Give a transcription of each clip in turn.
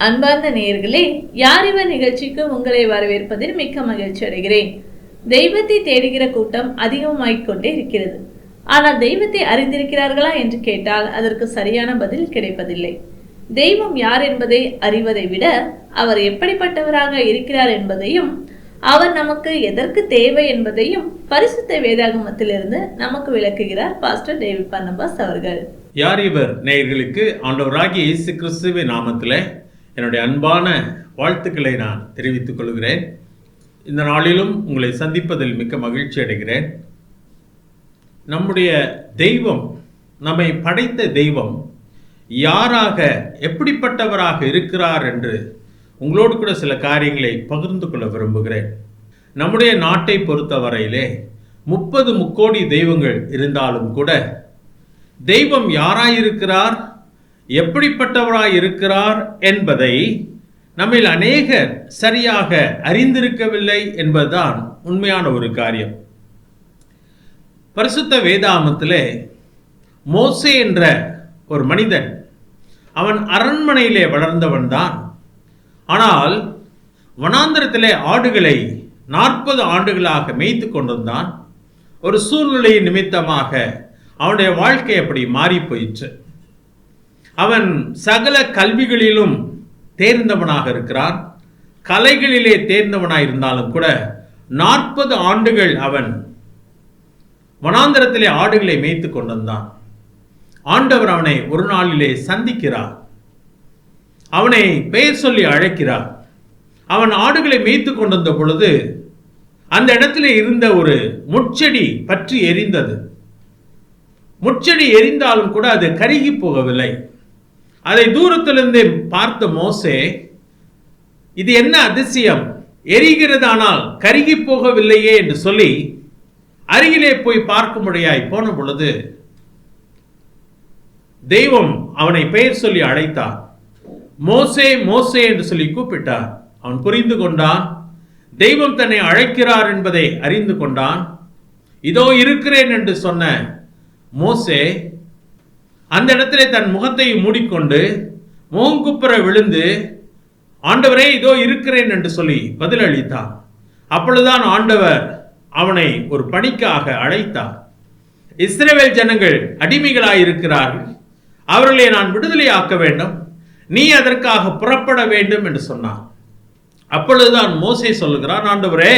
அன்பார்ந்த நேயர்களே, யார் இவர் நிகழ்ச்சிக்கு உங்களை வரவேற்பதில் மிக்க மகிழ்ச்சி அடைகிறேன். தெய்வத்தை தேடுகிற கூட்டம் அதிகமாகிக் கொண்டே இருக்கிறது. ஆனால் தெய்வத்தை அறிந்திருக்கிறார்களா என்று கேட்டால் அதற்கு சரியான பதில் கிடைப்பதில்லை. தெய்வம் யார் என்பதை அறிவதை விட அவர் எப்படிப்பட்டவராக இருக்கிறார் என்பதையும் அவர் நமக்கு எதற்கு தேவை என்பதையும் பரிசுத்த வேதாகமத்திலிருந்து நமக்கு விளக்குகிறார் பாஸ்டர் டேவிட் பர்னபாஸ் அவர்கள். யார் இவர் நேயர்களுக்கு ஆண்டவராகிய இயேசு கிறிஸ்துவின் நாமத்தில் என்னுடைய அன்பான வாழ்த்துக்களை நான் தெரிவித்துக் கொள்கிறேன். இந்த நாளிலும் உங்களை சந்திப்பதில் மிக்க மகிழ்ச்சி அடைகிறேன். நம்முடைய தெய்வம், நம்மை படைத்த தெய்வம் யாராக எப்படிப்பட்டவராக இருக்கிறார் என்று உங்களோடு கூட சில காரியங்களை பகிர்ந்து கொள்ள விரும்புகிறேன். நம்முடைய நாட்டை பொறுத்தவரையிலே 30 முக்கோடி தெய்வங்கள் இருந்தாலும் கூட தெய்வம் யாராயிருக்கிறார், எப்படிப்பட்டவராய் இருக்கிறார் என்பதை நம்மில் அநேகர் சரியாக அறிந்திருக்கவில்லை என்பதுதான் உண்மையான ஒரு காரியம். பரிசுத்த வேதாகமத்திலே மோசே என்ற ஒரு மனிதன், அவன் அரண்மனையிலே வளர்ந்தவன் தான். ஆனால் வனாந்திரத்திலே ஆடுகளை 40 ஆண்டுகளாக மேய்த்து கொண்டிருந்தான். ஒரு சூழ்நிலை நிமித்தமாக அவனுடைய வாழ்க்கை அப்படி மாறி போயிற்று. அவன் சகல கல்விகளிலும் தேர்ந்தவனாக இருக்கிறான், கலைகளிலே தேர்ந்தவனாக இருந்தாலும் கூட 40 ஆண்டுகள் அவன் வனாந்திரத்திலே ஆடுகளை மேய்த்து கொண்டிருந்தான். ஆண்டவர் அவனை ஒரு நாளிலே சந்திக்கிறார், அவனை பெயர் சொல்லி அழைக்கிறார். அவன் ஆடுகளை மேய்த்து கொண்டிருந்த பொழுது அந்த இடத்துல இருந்த ஒரு முட்செடி பற்றி எரிந்தது. முட்செடி எரிந்தாலும் கூட அது கருகி போகவில்லை. அதை தூரத்திலிருந்து பார்த்த மோசே, இது என்ன அதிசயம், எரிகிறதானால் கருகி போகவில்லையே என்று சொல்லி அருகிலே போய் பார்க்கும்படியாய் போன பொழுது தெய்வம் அவனை பெயர் சொல்லி அழைத்தார். மோசே மோசே என்று சொல்லி கூப்பிட்டார். அவன் புரிந்து கொண்டான், தெய்வம் தன்னை அழைக்கிறார் என்பதை அறிந்து கொண்டான். இதோ இருக்கிறேன் என்று சொன்ன மோசே அந்த இடத்திலே தன் முகத்தை மூடிக்கொண்டு முகங்குப்புற விழுந்து, ஆண்டவரே இதோ இருக்கிறேன் என்று சொல்லி பதிலளித்தான். அப்பொழுதுதான் ஆண்டவர் அவனை ஒரு பணிக்காக அழைத்தார். இஸ்ரவேல் ஜனங்கள் அடிமைகளாயிருக்கிறார்கள், அவர்களை நான் விடுதலை ஆக்க வேண்டும், நீ அதற்காக புறப்பட வேண்டும் என்று சொன்னார். அப்பொழுதுதான் மோசே சொல்லுகிறான், ஆண்டவரே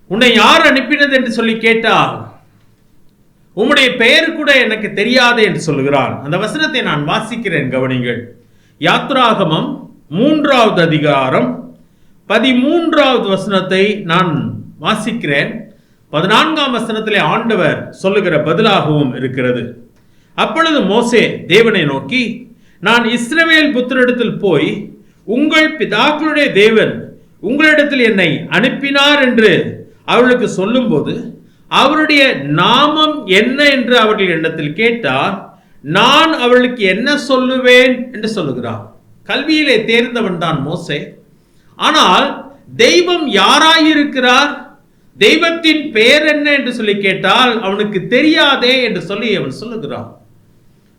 உன்னை யார் அனுப்பினது என்று சொல்லி கேட்டால் உம்முடைய பெயர் கூட எனக்கு தெரியாதே என்று சொல்லுகிறான். அந்த வசனத்தை நான் வாசிக்கிறேன், கவனிங்கள். யாத்ராகமம் 3வது அதிகாரம் 13வது வசனத்தை நான் வாசிக்கிறேன். 14ஆம் வசனத்திலே ஆண்டவர் சொல்லுகிற பதிலாகவும் இருக்கிறது. அப்பொழுது மோசே தேவனை நோக்கி, நான் இஸ்ரவேல் புத்திரிடத்தில் போய் உங்கள் பிதாக்களுடைய தேவன் உங்களிடத்தில் என்னை அனுப்பினார் என்று அவர்களுக்கு சொல்லும்போது அவருடைய நாமம் என்ன என்று அவர்கள் என்னிடத்தில் கேட்டார், நான் அவர்களுக்கு என்ன சொல்லுவேன் என்று சொல்லுகிறார். கல்வியிலே தேர்ந்தவன் தான் மோசே. ஆனால் தெய்வம் யாராயிருக்கிறார், தெய்வத்தின் பெயர் என்ன என்று சொல்லி கேட்டால் அவனுக்கு தெரியாதே என்று சொல்லி அவன் சொல்லுகிறான்.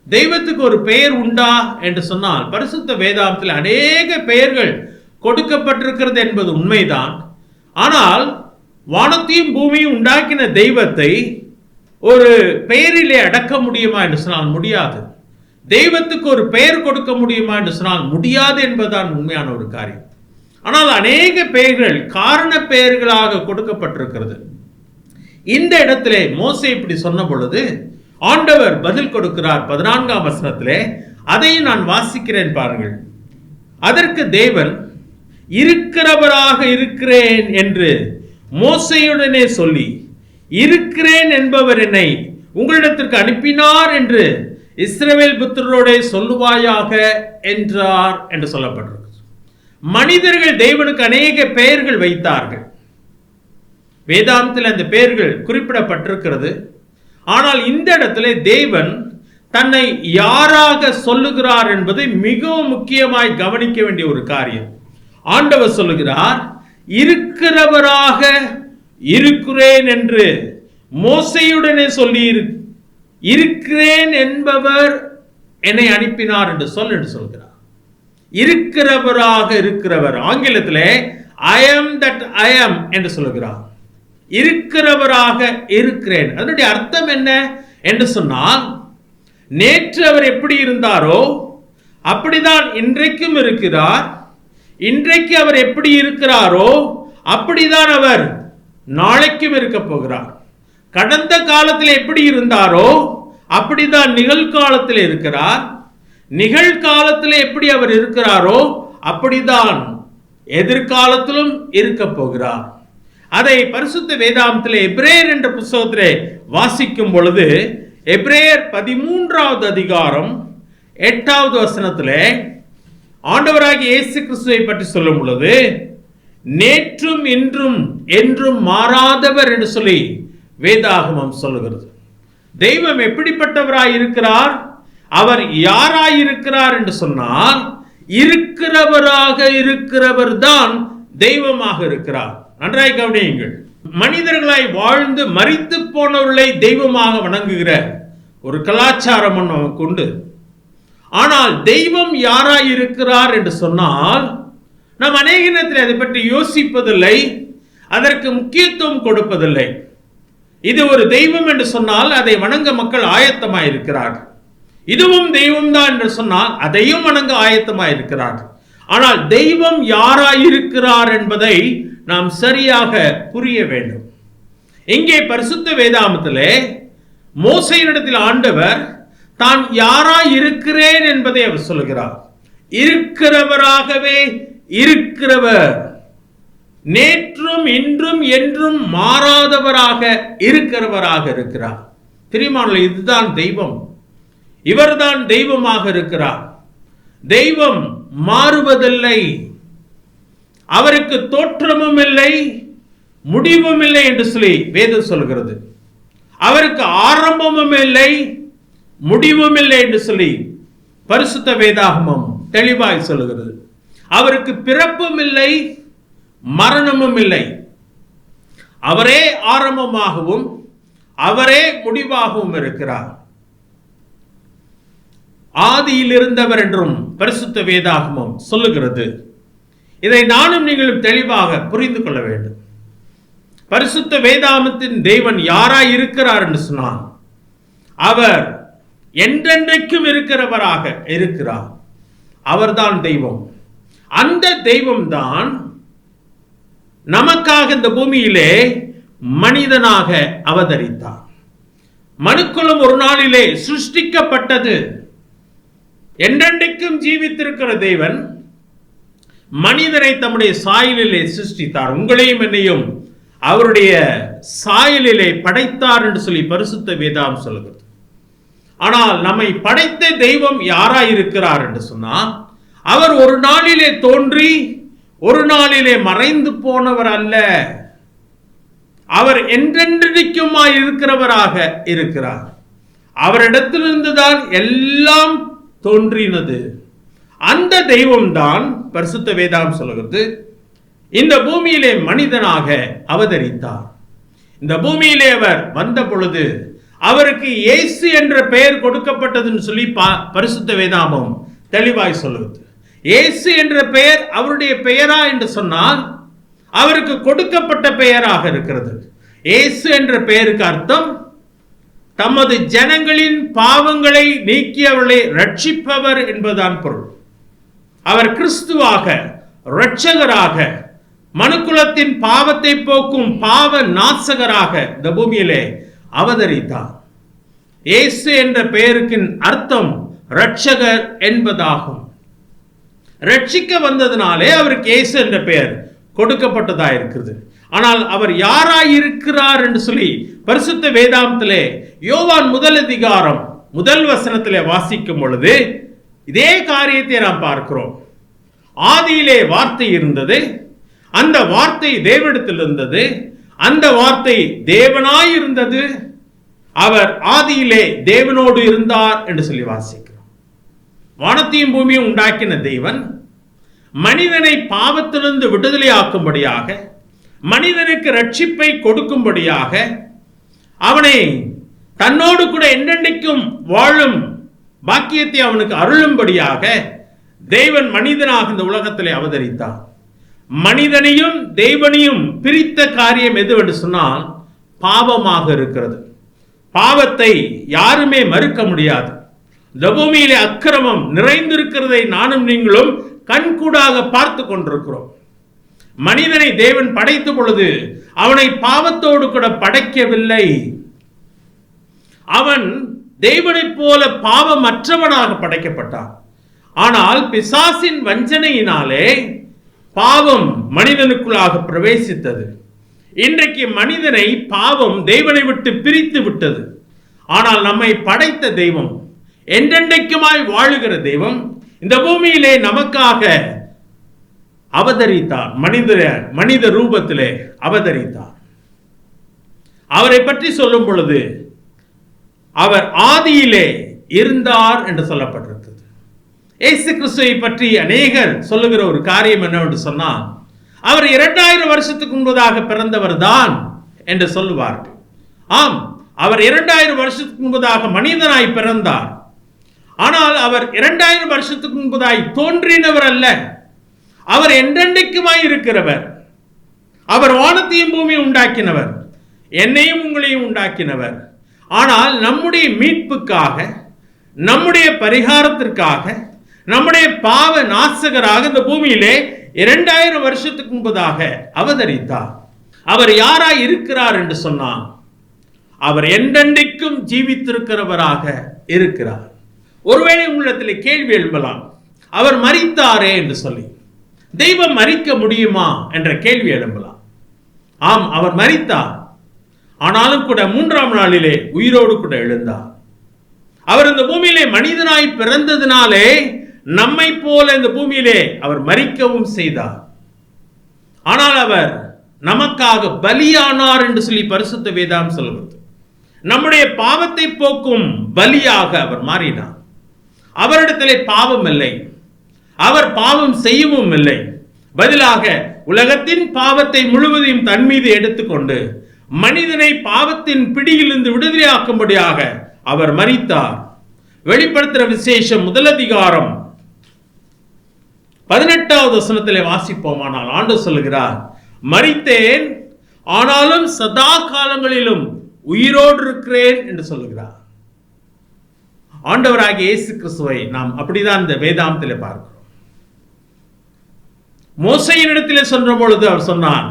தெய்வத்துக்கு ஒரு பெயர் உண்டா என்று சொன்னால் பரிசுத்த வேதாகமத்தில் அநேக பெயர்கள் கொடுக்கப்பட்டிருக்கிறது என்பது உண்மைதான். ஆனால் வானத்தையும் பூமியும் உண்டாக்கின தெய்வத்தை ஒரு பெயரிலே அடக்க முடியுமா என்று சொன்னால் முடியாது. தெய்வத்துக்கு ஒரு பெயர் கொடுக்க முடியுமா என்று சொன்னால் முடியாது என்பதுதான் உண்மையான ஒரு காரியம். ஆனால் அநேக பெயர்கள் காரண பெயர்களாக கொடுக்கப்பட்டிருக்கிறது. இந்த இடத்திலே மோசே இப்படி சொன்ன பொழுது ஆண்டவர் பதில் கொடுக்கிறார் 14ஆம் வசனத்திலே. அதையும் நான் வாசிக்கிறேன், பாருங்கள். அதற்கு தேவன், இருக்கிறவராக இருக்கிறேன் என்று மோசேயுடனே சொல்லி, இருக்கிறேன் என்பவர் என்னை உங்களிடத்திற்கு அனுப்பினார் என்று இஸ்ரவேல் புத்திரரோடே சொல்லுவாயாக என்றார் என்று சொல்லப்பட்டிருக்கு. மனிதர்கள் தேவனுக்கு அநேக பெயர்கள் வைத்தார்கள். வேதாந்தத்தில் அந்த பெயர்கள் குறிப்பிடப்பட்டிருக்கிறது. ஆனால் இந்த இடத்துல தேவன் தன்னை யாராக சொல்லுகிறார் என்பதை மிகவும் முக்கியமாய் கவனிக்க வேண்டிய ஒரு காரியம். ஆண்டவர் சொல்லுகிறார், இருக்கிறவராக இருக்கிறேன் என்று மோசேயுடனே சொல்லி, இருக்கிறேன் என்பவர் என்னை அனுப்பினார் என்று சொல்கிறார். இருக்கிறவராக இருக்கிறவர். ஆங்கிலத்திலே I am that I am என்று சொல்லுகிறார். இருக்கிறவராக இருக்கிறேன். அதனுடைய அர்த்தம் என்ன என்று சொன்னால், நேற்று அவர் எப்படி இருந்தாரோ அப்படிதான் இன்றைக்கும் இருக்கிறார். இன்றைக்கு அவர் எப்படி இருக்கிறாரோ அப்படிதான் அவர் நாளைக்கும் இருக்க போகிறார். கடந்த காலத்தில் எப்படி இருந்தாரோ அப்படிதான் நிகழ்காலத்தில் இருக்கிறார். நிகழ்காலத்தில் எப்படி அவர் இருக்கிறாரோ அப்படிதான் எதிர்காலத்திலும் இருக்க போகிறார். அதை பரிசுத்த வேதாகமத்திலே எபிரேயர் என்ற புத்தகத்திலே வாசிக்கும் பொழுது, எபிரேயர் 13வது அதிகாரம் 8வது வசனத்திலே ஆண்டவராகிய இயேசு கிறிஸ்துவை பற்றி சொல்லும் பொழுது, நேற்றும் இன்றும் என்றும் மாறாதவர் என்று சொல்லி வேதாகமம் சொல்லுகிறது. தெய்வம் எப்படிப்பட்டவராய் இருக்கிறார்? அவர் யாராய் இருக்கிறார் என்று சொன்னால், இருக்கிறவராக இருக்கிறவர் தான் தெய்வமாக இருக்கிறார். நன்றாய் கவனியுங்கள். மனிதர்களாய் வாழ்ந்து மரித்து போனவர்களை தெய்வமாக வணங்குகிற ஒரு கலாச்சாரம் நமக்கு உண்டு. ஆனால் தெய்வம் யாராய் இருக்கிறார் என்று சொன்னால், நாம் அநேக நேரத்தில் அதை பற்றி யோசிப்பதில்லை, அதற்கு முக்கியத்துவம் கொடுப்பதில்லை. இது ஒரு தெய்வம் என்று சொன்னால் அதை வணங்க மக்கள் ஆயத்தமாய் இருக்கிறார்கள். இதுவும் தெய்வம் தான் என்று சொன்னால் அதையும் வணங்க ஆயத்தமாய் இருக்கிறார்கள். ஆனால் தெய்வம் யாராயிருக்கிறார் என்பதை நாம் சரியாக புரிய வேண்டும். இங்கே பரிசுத்த வேதாகமத்திலே மோசேயினிடத்தில் ஆண்டவர் தான் யாராயிருக்கிறேன் என்பதை அவர் சொல்கிறார். இருக்கிறவராகவே இருக்கிறவர், நேற்றும் இன்றும் என்றும் மாறாதவராக இருக்கிறவராக இருக்கிறார். தெரியுமா? இதுதான் தெய்வம். இவர்தான் தெய்வமாக இருக்கிறார். தெய்வம் மாறுவதில்லை, அவருக்கு தோற்றமும் இல்லை முடிவும் இல்லை என்று சொல்லி வேதம் சொல்கிறது. அவருக்கு ஆரம்பமும் இல்லை முடிவும் இல்லை என்று சொல்லி பரிசுத்த வேதாகமம் தெளிவாய் சொல்கிறது. அவருக்கு பிறப்பும் இல்லை மரணமும் இல்லை. அவரே ஆரம்பமாகவும் அவரே முடிவாகவும் இருக்கிறார். ஆதியில் இருந்தவர் என்றும் பரிசுத்த வேதாகமம் சொல்லுகிறது. இதை நானும் நீங்களும் தெளிவாக புரிந்து கொள்ள வேண்டும். பரிசுத்த வேதாகமத்தின் தேவன் யாராய் இருக்கிறார் என்று சொன்னார், அவர் என்றென்றைக்கும் இருக்கிறவராக இருக்கிறார். அவர்தான் தெய்வம். அந்த தெய்வம் தான் நமக்காக இந்த பூமியிலே மனிதனாக அவதரித்தார். மனுக்குலம் ஒரு நாளிலே சிருஷ்டிக்கப்பட்டது. என்றென்றைக்கும் ஜீவித்திருக்கிற தேவன் மனிதனை தம்முடைய சாயலிலே சிருஷ்டித்தார். உங்களையும் என்னையும் அவருடைய சாயலிலே படைத்தார் என்று சொல்லி பரிசுத்த வேதாகமம் சொல்கிறது. ஆனால் நம்மை படைத்த தெய்வம் யாராயிருக்கிறார் என்று சொன்னால், அவர் ஒரு நாளிலே தோன்றி ஒரு நாளிலே மறைந்து போனவர் அல்ல. அவர் என்றென்றைக்குமாய் இருக்கிறவராக இருக்கிறார். அவரிடத்திலிருந்துதான் எல்லாம் தோன்றினது. அந்த தெய்வம் தான் பரிசுத்த வேதாகமம் சொல்கிறது இந்த பூமியிலே மனிதனாக அவதரித்தார். இந்த பூமியிலே அவர் வந்த பொழுது அவருக்கு இயேசு என்ற பெயர் கொடுக்கப்பட்டதுன்னு சொல்லி பரிசுத்த வேதாகமம் தெளிவாய் சொல்லுகிறது. இயேசு என்ற பெயர் அவருடைய பெயரா என்று சொன்னால் அவருக்கு கொடுக்கப்பட்ட பெயராக இருக்கிறது. இயேசு என்ற பெயருக்கு அர்த்தம் தமது ஜனங்களின் பாவங்களை நீக்கி அவர்களை ரட்சிப்பவர் என்பதுதான் பொருள். அவர் கிறிஸ்துவாக, இரட்சகராக, மனுக்குலத்தின் பாவத்தை போக்கும் பாவ நாசகராக இந்த பூமியிலே அவதரித்தார். இயேசு என்ற பெயருக்கு அர்த்தம் இரட்சகர் என்பதாகும். ரட்சிக்க வந்ததினாலே அவருக்கு இயேசு என்ற பெயர் கொடுக்கப்பட்டதா இருக்கிறது. ஆனால் அவர் யாராயிருக்கிறார் என்று சொல்லி பரிசுத்த வேதாகமத்திலே யோவான் 1 அதிகாரம் 1 வசனத்திலே வாசிக்கும் பொழுது இதே காரியத்தை நாம் பார்க்கிறோம். ஆதியிலே வார்த்தை இருந்தது, அந்த வார்த்தை தேவனிடத்தில் இருந்தது, அந்த வார்த்தை தேவனாய் இருந்தது, அவர் ஆதியிலே தேவனோடு இருந்தார் என்று சொல்லி வாசிக்கிறோம். வானத்தையும் பூமியும் உண்டாக்கின தேவன் மனிதனை பாவத்திலிருந்து விடுதலை ஆக்கும்படியாக, மனிதனுக்கு ரட்சிப்பை கொடுக்கும்படியாக, அவனை தன்னோடு கூட என்றென்றைக்கும் வாழும் பாக்கியத்தை அவனுக்கு அருளும்படியாக தேவன் மனிதனாக இந்த உலகத்திலே அவதரித்தார். மனிதனையும் தேவனையும் பிரித்த காரியம் எதுவென்று சொன்னால் பாவமாக இருக்கிறது. பாவத்தை யாருமே மறுக்க முடியாது. இந்த பூமியிலே அக்கிரமம் நிறைந்திருக்கிறதை நானும் நீங்களும் கண்கூடாக பார்த்து கொண்டிருக்கிறோம். மனிதனை தேவன் படைத்த பொழுது அவனை பாவத்தோடு கூட படைக்கவில்லை. அவன் தேவனைப் போல பாவமற்றவனாக படைக்கப்பட்டான். ஆனால் பிசாசின் வஞ்சனையினாலே பாவம் மனிதனுக்குள்ளாக பிரவேசித்தது. இன்றைக்கு மனிதனை பாவம் தேவனை விட்டு பிரித்து விட்டது. ஆனால் நம்மை படைத்த தெய்வம், என்றென்றைக்குமாய் வாழுகிற தெய்வம், இந்த பூமியிலே நமக்காக அவதரித்தார். மனித ரூபத்திலே அவதரித்தார். அவரை பற்றி சொல்லும் பொழுது அவர் ஆதியிலே இருந்தார் என்று சொல்லப்பட்டிருக்கிறது. இயேசு கிறிஸ்துவை பற்றி அநேகர் சொல்லுகிற ஒரு காரியம் என்னவென்று சொன்னால், அவர் 2000 வருஷத்துக்கு முன்பதாக பிறந்தவர் தான் என்று சொல்லுவார்கள். ஆம், அவர் 2000 வருஷத்துக்கு முன்பதாக மனிதனாய் பிறந்தார். ஆனால் அவர் 2000 வருஷத்துக்கு முன்பதாய் தோன்றினவர் அல்ல. அவர் என்றென்றைக்குமாய் இருக்கிறவர். அவர் வானத்தையும் பூமியை உண்டாக்கினவர், என்னையும் உங்களையும் உண்டாக்கினவர். ஆனால் நம்முடைய மீட்புக்காக, நம்முடைய பரிகாரத்திற்காக, நம்முடைய பாவ நாசகராக இந்த பூமியிலே 2000 வருஷத்துக்கு முன்பதாக அவதரித்தார். அவர் யாராய் இருக்கிறார் என்று சொன்னார், அவர் என்றென்றைக்கும் ஜீவித்திருக்கிறவராக இருக்கிறார். ஒருவேளை உள்ளத்தில் கேள்வி எழுப்பலாம், அவர் மரித்தாரே என்று சொல்லி. தெய்வம் மரிக்க முடியுமா என்ற கேள்வி எழுப்பலாம். ஆம், அவர் மரித்தார். ஆனாலும் கூட 3ஆம் நாளிலே உயிரோடு கூட எழுந்தார். அவர் இந்த பூமியிலே மனிதனாய் பிறந்ததினாலே நம்மை போல இந்த பூமியிலே அவர் மரிக்கவும் செய்தார். ஆனால் அவர் நமக்காக பலியானார் என்று சொல்லி பரிசுத்த வேதம் சொல்கிறது. நம்முடைய பாவத்தை போக்கும் பலியாக அவர் மாறினார். அவரிடத்திலே பாவம் இல்லை, அவர் பாவம் செய்யவும் இல்லை. பதிலாக உலகத்தின் பாவத்தை முழுவதையும் தன் மீது எடுத்துக்கொண்டு மனிதனை பாவத்தின் பிடியிலிருந்து விடுதலையாக்கும்படியாக அவர் மரித்தார். வெளிப்படுத்துகிற விசேஷம் 1 அதிகாரம் 18வது வசனத்திலே வாசிப்போமானால் ஆண்டவர் சொல்லுகிறார், மரித்தேன் ஆனாலும் சதா காலங்களிலும் உயிரோடு இருக்கிறேன் என்று சொல்லுகிறார். ஆண்டவராகிய இயேசு கிறிஸ்துவை நாம் அப்படிதான் இந்த வேதாந்தத்திலே பார்க்கிறோம். மோசேயின் இடத்திலே சென்ற பொழுது அவர் சொன்னார்,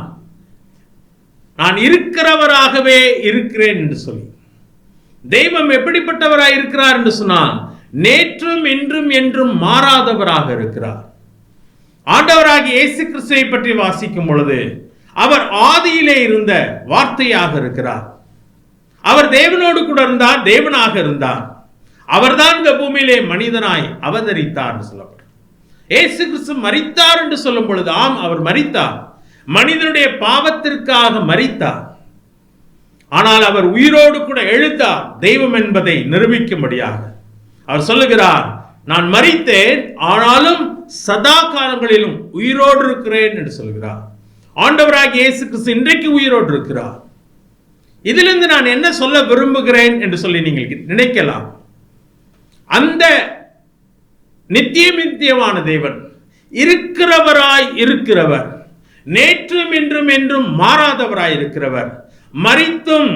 நான் இருக்கிறவராகவே இருக்கிறேன் என்று சொல்லி. தெய்வம் எப்படிப்பட்டவராய் இருக்கிறார் என்று சொன்னால், நேற்றும் இன்றும் என்றும் மாறாதவராக இருக்கிறார். ஆண்டவராகிய இயேசு கிறிஸ்துவை பற்றி வாசிக்கும் பொழுது அவர் ஆதியிலே இருந்த வார்த்தையாக இருக்கிறார். அவர் தேவனோடு கூட இருந்தார், தேவனாக இருந்தார். அவர்தான் இந்த பூமியிலே மனிதனாய் அவதரித்தார் என்று சொல்லப்படும். இயேசு கிறிஸ்து மரித்தார் என்று சொல்லும் பொழுது, ஆம், அவர் மரித்தார், மனிதனுடைய பாவத்திற்காக மரித்தார். ஆனால் அவர் உயிரோடு கூட எழுந்தார், தெய்வம் என்பதை நிரூபிக்கும்படியாக. அவர் சொல்லுகிறார், நான் மரித்தேன் ஆனாலும் சதா காலங்களிலும் உயிரோடு இருக்கிறேன் என்று சொல்கிறார். ஆண்டவராகிய இயேசு கிறிஸ்து இன்றைக்கு உயிரோடு இருக்கிறார். இதிலிருந்து நான் என்ன சொல்ல விரும்புகிறேன் என்று சொல்லி நீங்கள் நினைக்கலாம். அந்த நித்தியமான தேவன் இருக்கிறவராய் இருக்கிறவர், நேற்றும் இன்றும் என்றும் மாறாதவராய் இருக்கிறவர், மரித்தும்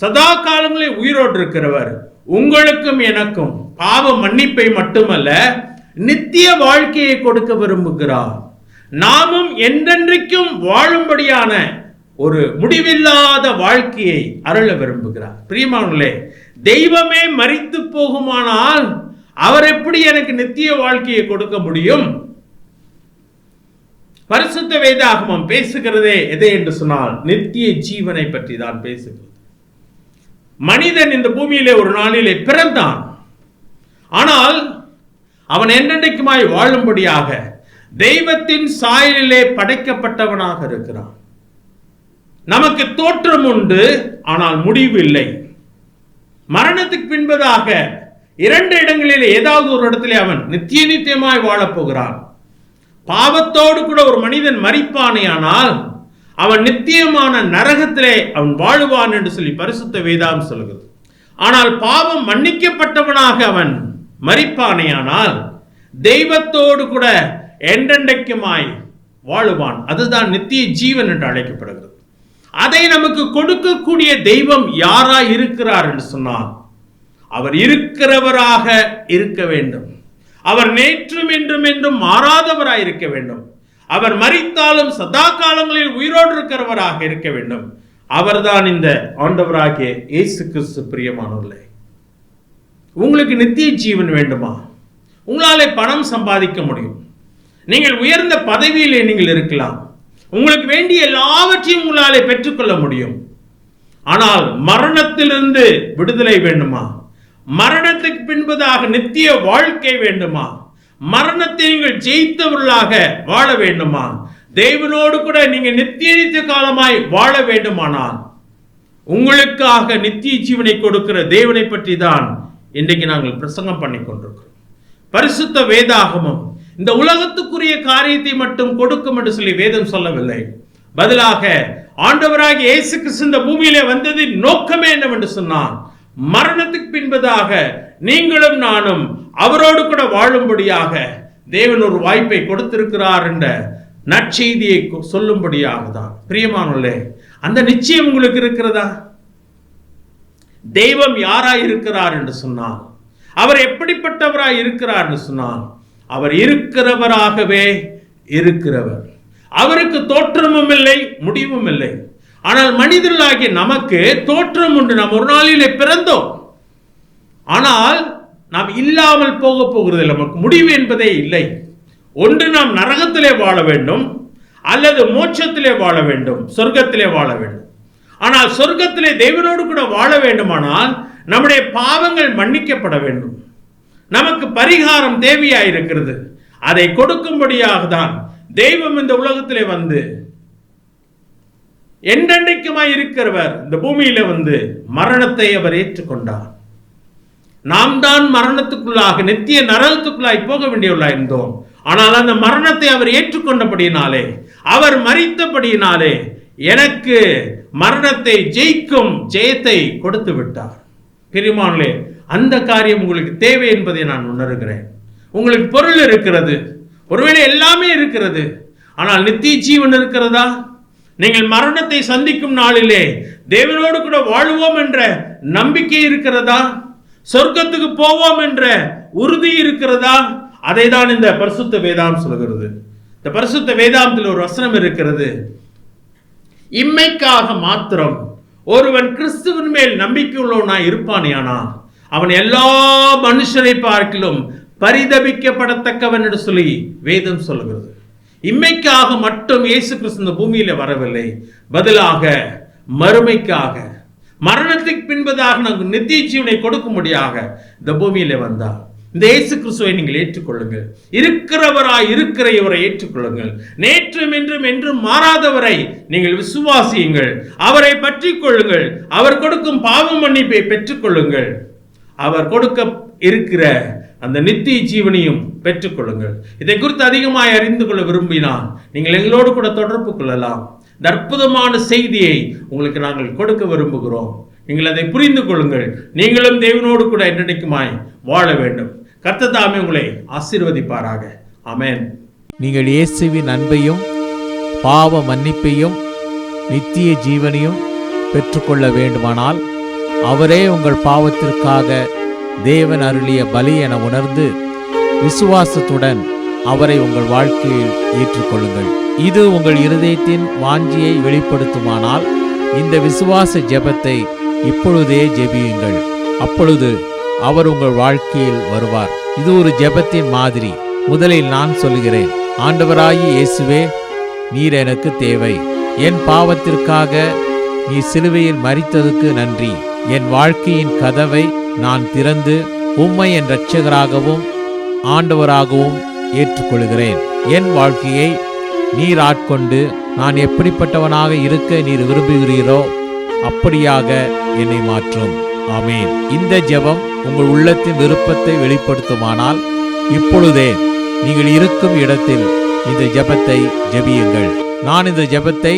சதா காலங்களில் உயிரோடு இருக்கிறவர், உங்களுக்கும் எனக்கும் பாவ மன்னிப்பை மட்டுமல்ல நித்திய வாழ்க்கையை கொடுக்க விரும்புகிறார். நாமும் என்றென்றைக்கும் வாழும்படியான ஒரு முடிவில்லாத வாழ்க்கையை அருள விரும்புகிறார். பிரியமானவர்களே, தெய்வமே மரித்து போகுமானால் அவர் எப்படி எனக்கு நித்திய வாழ்க்கையை கொடுக்க முடியும்? பரிசுத்த வேதாகமம் பேசுகிறதே எதை என்று சொன்னால், நித்திய ஜீவனை பற்றி தான் பேசுகிறது. மனிதன் இந்த பூமியிலே ஒரு நாளிலே பிறந்தான். ஆனால் அவன் என்றென்றைக்குமாய் வாழும்படியாக தெய்வத்தின் சாயலிலே படைக்கப்பட்டவனாக இருக்கிறான். நமக்கு தோற்றம் உண்டு, ஆனால் முடிவு இல்லை. மரணத்துக்கு பின்பதாக 2 இடங்களில் ஏதாவது ஒரு இடத்திலே அவன் நித்தியமாய் வாழப்போகிறான். பாவத்தோடு கூட ஒரு மனிதன் மரிப்பானேயானால் அவன் நித்தியமான நரகத்திலே அவன் வாழுவான் என்று சொல்லி பரிசுத்த வேதம் சொல்கிறது. ஆனால் பாவம் மன்னிக்கப்பட்டவனாக அவன் மரிப்பானேயானால் தெய்வத்தோடு கூட என்றென்றைக்குமாய் வாழுவான். அதுதான் நித்திய ஜீவன் என்று அழைக்கப்படுகிறது. அதை நமக்கு கொடுக்கக்கூடிய தெய்வம் யாராய் இருக்கிறார் என்று சொன்னால், அவர் இருக்கிறவராக இருக்க வேண்டும். அவர் நேற்றும் என்றும் என்றும் மாறாதவராய் இருக்க வேண்டும். அவர் மரித்தாலும் சதா காலங்களில் உயிரோடு இருக்கிறவராக இருக்க வேண்டும். அவர்தான் இந்த ஆண்டவராகிய இயேசு கிறிஸ்து. பிரியமானவர்களே, உங்களுக்கு நித்திய ஜீவன் வேண்டுமா? உங்களாலே பணம் சம்பாதிக்க முடியும். நீங்கள் உயர்ந்த பதவியிலே நீங்கள் இருக்கலாம். உங்களுக்கு வேண்டிய எல்லாவற்றையும் உங்களாலே பெற்றுக்கொள்ள முடியும். ஆனால் மரணத்திலிருந்து விடுதலை வேண்டுமா? மரணத்துக்கு பின்பதாக நித்திய வாழ்க்கை வேண்டுமா? மரணத்தை நீங்கள் ஜெயித்தவர்களாக வாழ வேண்டுமா? தேவனோடு கூட நீங்கள் நித்திய காலமாய் வாழ வேண்டுமானால் உங்களுக்காக நித்திய ஜீவனை கொடுக்கிற தேவனை பற்றி தான் இன்றைக்கு நாங்கள் பிரசங்கம் பண்ணி கொண்டிருக்கிறோம். பரிசுத்த வேதாகமம் இந்த உலகத்துக்குரிய காரியத்தை மட்டும் கொடுக்கும் என்று சொல்லி வேதம் சொல்லவில்லை. பதிலாக ஆண்டவராகிய இயேசு கிறிஸ்து இந்த பூமியிலே வந்ததின் நோக்கமே என்னவென்று சொன்னார், மரணத்துக்கு பின்பதாக நீங்களும் நானும் அவரோடு கூட வாழும்படியாக தேவன் ஒரு வாய்ப்பை கொடுத்திருக்கிறார் என்ற நற்செய்தியை சொல்லும்படியாக தான். பிரியமானவர்களே, அந்த நிச்சயம் உங்களுக்கு இருக்கிறதா? தெய்வம் யாராய் இருக்கிறார் என்று சொன்னால், அவர் எப்படிப்பட்டவராய் இருக்கிறார் என்று சொன்னால், அவர் இருக்கிறவராகவே இருக்கிறவர். அவருக்கு தோற்றமும் இல்லை, முடிவும் இல்லை. ஆனால் மனிதர்களாகிய நமக்கு தோற்றம் உண்டு. நாம் ஒரு நாளிலே பிறந்தோம், ஆனால் நாம் இல்லாமல் போக போகிறது. நமக்கு முடிவு என்பதே இல்லை. ஒன்று நாம் நரகத்திலே வாழ வேண்டும், அல்லது மோட்சத்திலே வாழ வேண்டும், சொர்க்கத்திலே வாழ வேண்டும். ஆனால் சொர்க்கத்திலே தேவனோடு கூட வாழ வேண்டுமானால் நம்முடைய பாவங்கள் மன்னிக்கப்பட வேண்டும். நமக்கு பரிகாரம் தேவையாயிருக்கிறது. அதை கொடுக்கும்படியாக தான் தெய்வம் இந்த உலகத்திலே வந்து என்றென்றைக்குமாய் இருக்கிறவர் இந்த பூமியில வந்து மரணத்தை அவர் ஏற்றுக்கொண்டார். நாம் தான் மரணத்துக்குள்ளாக நித்திய நரகத்துக்குள்ளாய் போக வேண்டியவர்களாய் இருந்தோம். ஆனால் அந்த மரணத்தை அவர் ஏற்றுக்கொண்டபடியினாலே, அவர் மரித்தபடியினாலே எனக்கு மரணத்தை ஜெயிக்கும் ஜெயத்தை கொடுத்து விட்டார். பிரியமானே, அந்த காரியம் உங்களுக்கு தேவை என்பதை நான் உணர்கிறேன். உங்களுக்கு பொருள் இருக்கிறது, ஒருவேளை எல்லாமே இருக்கிறது, ஆனால் நித்திய ஜீவன் இருக்கிறதா? நீங்கள் மரணத்தை சந்திக்கும் நாளிலே தேவனோடு கூட வாழுவோம் என்ற நம்பிக்கை இருக்கிறதா? சொர்க்கத்துக்கு போவோம் என்ற உறுதி இருக்கிறதா? அதை தான் இந்த பரிசுத்த வேதாம் சொல்கிறது. இந்த பரிசுத்த வேதாந்தத்தில் ஒரு வசனம் இருக்கிறது, இம்மைக்காக மாத்திரம் ஒருவன் கிறிஸ்துவின் மேல் நம்பிக்கை உள்ளவனாய் இருப்பானேயானால் அவன் எல்லா மனுஷரை பார்க்கிலும் பரிதபிக்கப்படத்தக்கவன் என்று சொல்லி வேதம் சொல்லுகிறது. இம்மைக்காக மட்டும் இயேசு கிறிஸ்து இந்த பூமியில வரவில்லை, பதிலாக மறுமைக்காக, மரணத்துக்கு பின்பதாக நாங்கள் நித்திய ஜீவனை கொடுக்கும்படியாக இந்த பூமியில வந்தார். இந்த இயேசு கிறிஸ்துவை நீங்கள் ஏற்றுக்கொள்ளுங்கள். இருக்கிறவராய் இருக்கிற இவரை ஏற்றுக்கொள்ளுங்கள். நேற்றும் என்றும் என்றும் மாறாதவரை நீங்கள் விசுவாசியுங்கள். அவரை பற்றி கொள்ளுங்கள். அவர் கொடுக்கும் பாவ மன்னிப்பை பெற்றுக்கொள்ளுங்கள். அவர் கொடுக்க இருக்கிற அந்த நித்திய ஜீவனையும் பெற்றுக்கொள்ளுங்கள். இதை குறித்து அதிகமாய் அறிந்து கொள்ள விரும்பினால் நீங்கள் எங்களோடு கூட தொடர்பு கொள்ளலாம். இந்த அற்புதமான செய்தியை உங்களுக்கு நாங்கள் கொடுக்க விரும்புகிறோம். நீங்கள் அதை புரிந்து கொள்ளுங்கள். நீங்களும் தேவனோடு கூட என்றென்றைக்குமாய் வாழ வேண்டும். கர்த்தர் தாமே உங்களை ஆசீர்வதிப்பாராக. ஆமென். நீங்கள் இயேசுவின் அன்பையும் பாவ மன்னிப்பையும் நித்திய ஜீவனையும் பெற்றுக்கொள்ள வேண்டுமானால் அவரே உங்கள் பாவத்திற்காக தேவன் அருளிய பலி என உணர்ந்து விசுவாசத்துடன் அவரை உங்கள் வாழ்க்கையில் ஏற்றுக்கொள்ளுங்கள். இது உங்கள் இருதயத்தின் வாஞ்சியை வெளிப்படுத்துமானால் இந்த விசுவாச ஜெபத்தை இப்பொழுதே ஜெபியுங்கள். அப்பொழுது அவர் உங்கள் வாழ்க்கையில் வருவார். இது ஒரு ஜெபத்தின் மாதிரி. முதலில் நான் சொல்கிறேன், ஆண்டவராகிய இயேசுவே, நீர் எனக்கு தேவை. என் பாவத்திற்காக நீ சிலுவையில் மரித்ததுக்கு நன்றி. என் வாழ்க்கையின் கதவை நான் திறந்து உம்மை என் இரட்சகராகவும் ஆண்டவராகவும் ஏற்றுக்கொள்கிறேன். என் வாழ்க்கையை நீர் ஆட்கொண்டு நான் எப்படிப்பட்டவனாக இருக்க நீர் விரும்புகிறீரோ அப்படியாக என்னை மாற்றும். ஆமேன். இந்த ஜெபம் உங்கள் உள்ளத்தின் விருப்பத்தை வெளிப்படுத்துமானால் இப்பொழுதே நீங்கள் இருக்கும் இடத்தில் இந்த ஜெபத்தை ஜெபியுங்கள். நான் இந்த ஜெபத்தை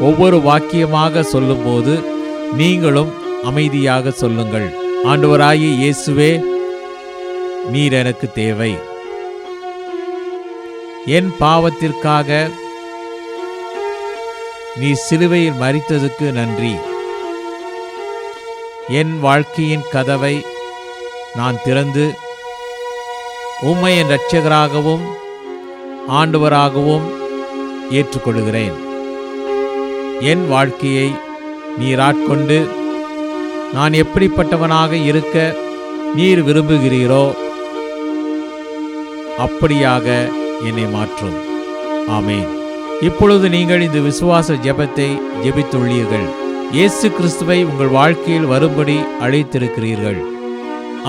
ஒவ்வொரு வாக்கியமாக சொல்லும்போது நீங்களும் அமைதியாக சொல்லுங்கள். ஆண்டவராகிய இயேசுவே, நீர் எனக்கு தேவை. என் பாவத்திற்காக நீ சிலுவையில் மரித்ததுக்கு நன்றி. என் வாழ்க்கையின் கதவை நான் திறந்து உம்மை என் இரட்சகராகவும் ஆண்டவராகவும் ஏற்றுக்கொள்கிறேன். என் வாழ்க்கையை நீர் ஆட்கொண்டு நான் எப்படிப்பட்டவனாக இருக்க நீர் விரும்புகிறீரோ அப்படியாக என்னை மாற்றும். ஆமேன். இப்பொழுது நீங்கள் இந்த விசுவாச ஜெபத்தை ஜெபித்துள்ளீர்கள். இயேசு கிறிஸ்துவை உங்கள் வாழ்க்கையில் வரும்படி அழைத்திருக்கிறீர்கள்.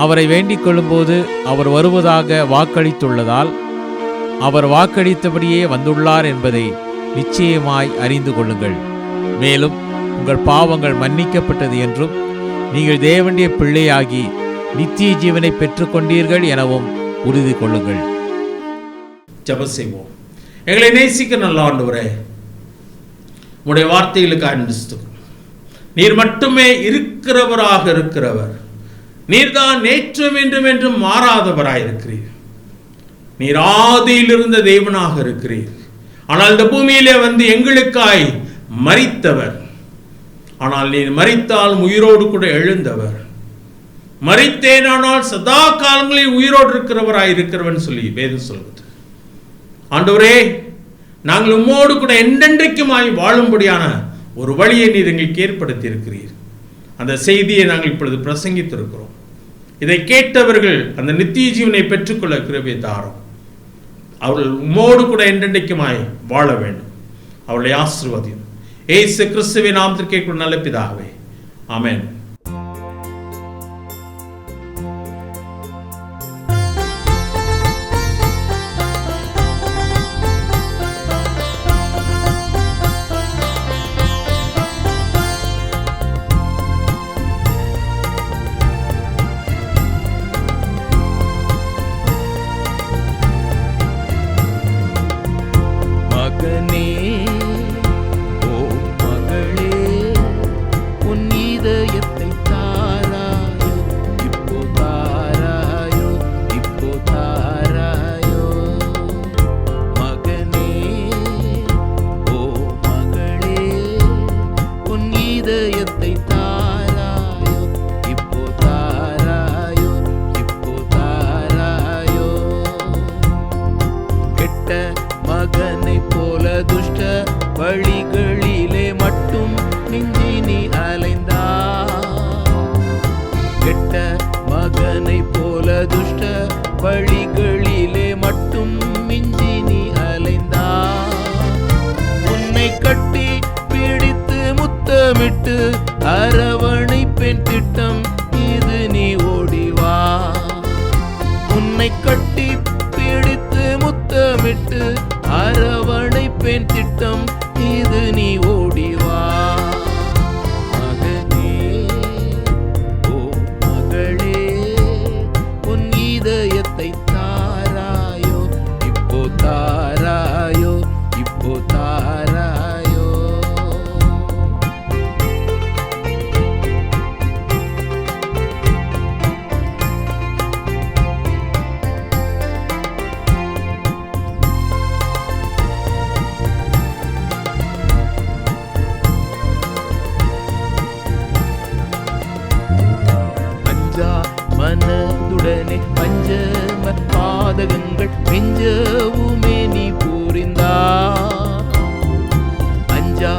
அவரை வேண்டிக் கொள்ளும்போது அவர் வருவதாக வாக்களித்துள்ளதால் அவர் வாக்களித்தபடியே வந்துள்ளார் என்பதை நிச்சயமாய் அறிந்து கொள்ளுங்கள். மேலும் உங்கள் பாவங்கள் மன்னிக்கப்பட்டது என்றும் நீங்கள் தேவனுடைய பிள்ளையாகி நித்திய ஜீவனை பெற்றுக்கொண்டீர்கள் எனவும் உறுதி கொள்ளுங்கள். ஜெபம் செய்வோம். எங்களை நேசிக்க நல்ல ஆண்டவரே, உம்முடைய வார்த்தைகளுக்கு அனுப்பிஸ்து. நீர் மட்டுமே இருக்கிறவராக இருக்கிறவர். நீர்தான் நேற்றும் இன்றும் என்றும் மாறாதவராயிருக்கிறீர். நீர் ஆதியில் இருந்த தேவனாக இருக்கிறீர். ஆனால் இந்த பூமியிலே வந்து எங்களுக்காய் மரித்தவர். ஆனால் நீர் மரித்தால் உயிரோடு கூட எழுந்தவர். மரித்தேனானால் சதா காலங்களில் உயிரோடு இருக்கிறவராய் இருக்கிறவன் சொல்லி வேதம் சொல்வது. ஆண்டவரே, நாங்கள் உம்மோடு கூட என்றென்றைக்குமாய் வாழும்படியான ஒரு வழியை நீர் எங்களுக்கு ஏற்படுத்தி இருக்கிறீர். அந்த செய்தியை நாங்கள் இப்பொழுது பிரசங்கித்திருக்கிறோம். இதை கேட்டவர்கள் அந்த நித்திய ஜீவனை பெற்றுக்கொள்ள கிருபை தாரும். அவர்கள் உம்மோடு கூட என்றென்றைக்குமாய் வாழ வேண்டும். அவர்களை ஆசீர்வதியும். இயேசு கிறிஸ்துவின் நாமத்தில் கேட்கும் நல்ல பிதாவே, ஆமென். வழிகளிலே மட்டும் மிஞ்சி நீ அலைந்தா, கெட்ட மகனை போல துஷ்ட வழிகளிலே மட்டும் மிஞ்சி நீ அலைந்தா. உன்னை கட்டி பிடித்து முத்தமிட்டு அரவணைப்பேன் திட்டம் இது நீ ஓடிவா. உன்னை கட்டி பிடித்து முத்தமிட்டு அரவணைப்பேன் திட்டம் இது நீ ஓடிவா. மகனே, ஓ மகளே, உன் இதயத்தை தாராயோ, இப்போ தாராயோ, இப்போ தாராயோ. மனதுடனே பஞ்சம பாதகங்கள் நெஞ்சவுமே நீ புரிந்தா. அஞ்சா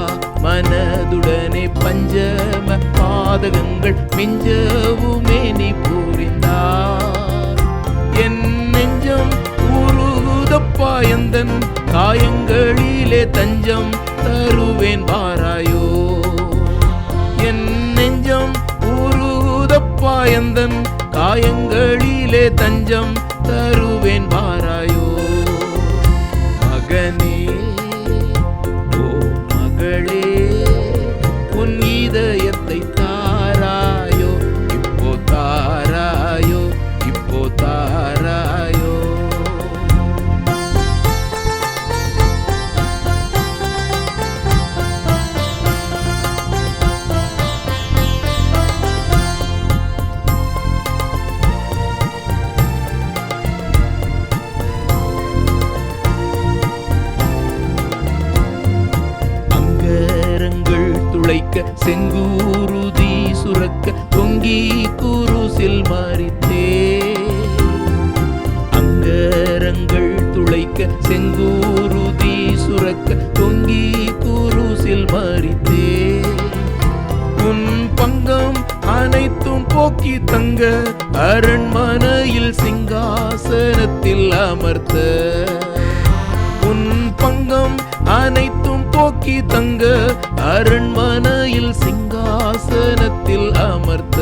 மனதுடனே பஞ்சம பாதகங்கள் நெஞ்சவுமே நீ புரிந்தா. என் நெஞ்சம் உருகுதப்பா, எந்தன் காயங்களிலே தஞ்சம் தருவேன் வாராயோ. என் நெஞ்சம் உருகுதப்பா, எந்தன் காயங்களிலே தஞ்சம் தருவேன் வாராயோ. மகனே, ஓ மகளே, உன் இதயத்தை தாராயோ, இப்போ தாராயோ, இப்போ தாராயோ. போக்கி தங்க அரண்மனையில் சிங்காசனத்தில் அமர்த்த உன் பங்கம் அனைத்தும் போக்கி தங்க அரண்மனையில் சிங்காசனத்தில் அமர்த்த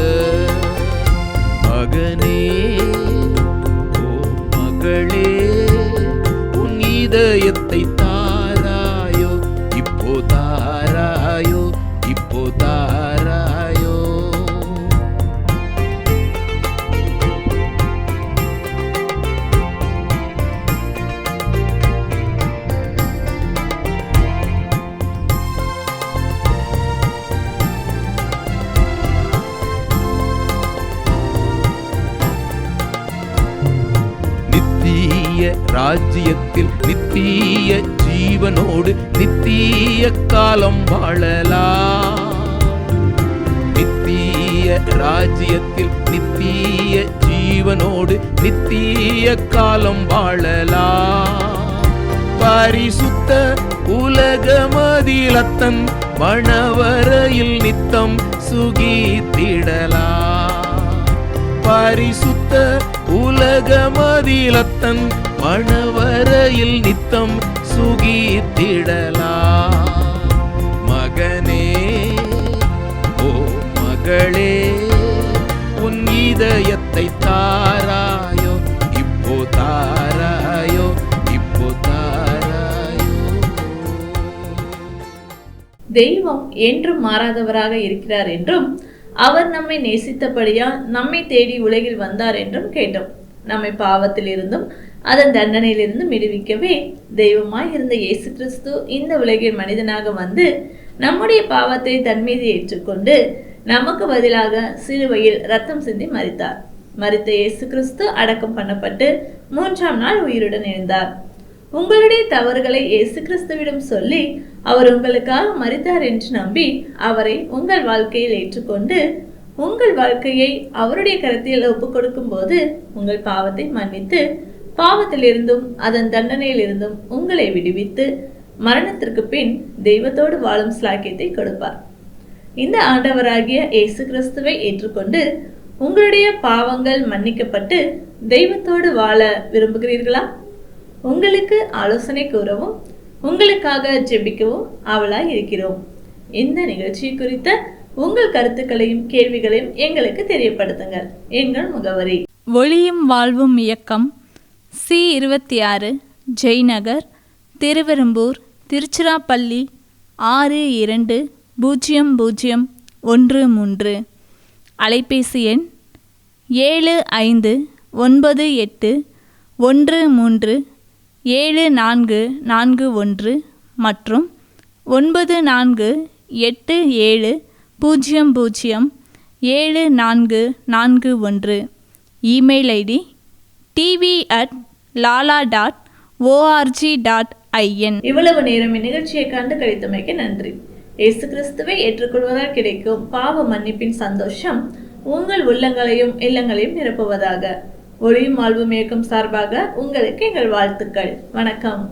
மகனே ஓ மகளே உன் இதயத்தை தாராயோ இப்போ தாராயோ இப்போ தாராயோ நித்திய ராஜ்யத்தில் நித்திய ஜீவனோடு நித்திய காலம் வாழலாம். நித்திய ராஜ்யத்தில் நித்திய ஜீவனோடு நித்திய காலம் வாழலாம். பரிசுத்த உலகமதிலத்தன் மணவரையில் நித்தம் சுகித்திடலாம். பரிசுத்த உலகமதிலத்தன் மணவரையில் நித்தம் சுகித்திடலாம். மகனே ஓ மகளே உன் இதயத்தை தாராயோ இப்போ தாராயோ இப்போ தாராயோ. தெய்வம் என்றும் மாறாதவராக இருக்கிறார் என்றும் அவர் நம்மை நேசித்தபடியால் நம்மை தேடி உலகில் வந்தார் என்றும் கேட்டோம். நம்மை பாவத்தில் இருந்தும் அதன் தண்டனையிலிருந்தும் விடுவிக்கவே தெய்வமாய் இருந்த இயேசு கிறிஸ்து இந்த உலகில் மனிதனாக வந்து நம்முடைய பாவத்தை தன் மீது ஏற்றுக்கொண்டு நமக்கு பதிலாக சிலுவையில் ரத்தம் சிந்தி மரித்தார். மரித்த இயேசு கிறிஸ்து அடக்கம் பண்ணப்பட்டு 3ஆம் நாள் உயிருடன் எழுந்தார். உங்களுடைய தவறுகளை இயேசு கிறிஸ்துவிடம் சொல்லி அவர் உங்களுக்காக மரித்தார் என்று நம்பி அவரை உங்கள் வாழ்க்கையில் ஏற்றுக்கொண்டு உங்கள் வாழ்க்கையை அவருடைய கரத்தில் ஒப்புக் கொடுக்கும் போது உங்கள் பாவத்தை மன்னித்து பாவத்திலிருந்தும் அதன் தண்டனையிலிருந்தும் உங்களை விடுவித்து மரணத்திற்கு பின் தெய்வத்தோடு வாழும் ஸ்லாக்கியத்தை கொடுப்பார். இந்த ஆண்டவராகிய இயேசு கிறிஸ்துவை ஏற்றுக்கொண்டு உங்களுடைய பாவங்கள் மன்னிக்கப்பட்டு தெய்வத்தோடு வாழ விரும்புகிறீர்களா? உங்களுக்கு ஆலோசனை கூறவும் உங்களுக்காக ஜெபிக்கவும் ஆவலாய் இருக்கிறோம். இந்த நிகழ்ச்சி குறித்த உங்கள் கருத்துக்களையும் கேள்விகளையும் எங்களுக்கு தெரியப்படுத்துங்கள். எங்கள் முகவரி ஒளியும் வாழ்வும் இயக்கம், C26, ஜெய்நகர், திருவெரும்பூர், திருச்சிராப்பள்ளி 620013. அலைபேசி எண் 7598137441 மற்றும் 9487007441. Email ID tv@lala.org.in. இவ்வளவு நேரம் இந்நிகழ்ச்சியை கண்டு கழித்தமைக்கு நன்றி. இயேசு கிறிஸ்துவை ஏற்றுக்கொள்வதால் கிடைக்கும் பாவ மன்னிப்பின் சந்தோஷம் உங்கள் உள்ளங்களையும் இல்லங்களையும் நிரப்புவதாக. ஒளியும் வாழ்வும் இயக்கம் சார்பாக உங்களுக்கு எங்கள் வாழ்த்துக்கள். வணக்கம்.